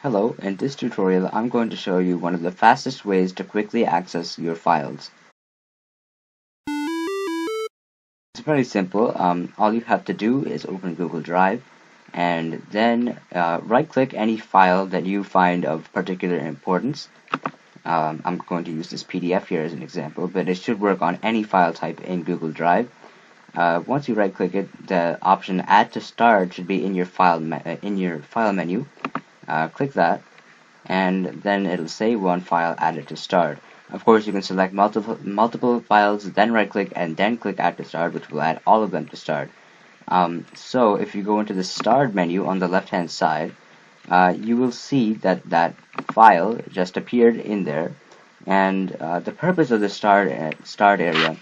Hello, in this tutorial I'm going to show you one of the fastest ways to quickly access your files. It's very simple. All you have to do is open Google Drive and then right-click any file that you find of particular importance. I'm going to use this PDF here as an example, but it should work on any file type in Google Drive. Once you right-click it, the option Add to Start should be in your file menu. Click that, and then it'll say one file added to start. Of course, you can select multiple files, then right-click, and then click Add to Start, which will add all of them to start. So if you go into the Start menu on the left-hand side, you will see that file just appeared in there. And the purpose of the start area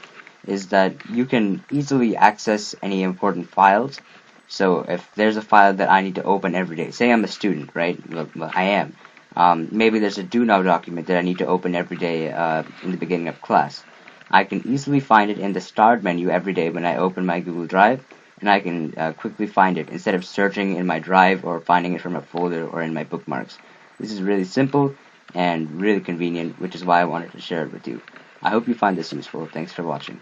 is that you can easily access any important files. So if there's a file that I need to open every day, say I'm a student, right? Well, I am. Maybe there's a do now document that I need to open every day in the beginning of class. I can easily find it in the Start menu every day when I open my Google Drive, and I can quickly find it instead of searching in my Drive or finding it from a folder or in my bookmarks. This is really simple and really convenient, which is why I wanted to share it with you. I hope you find this useful. Thanks for watching.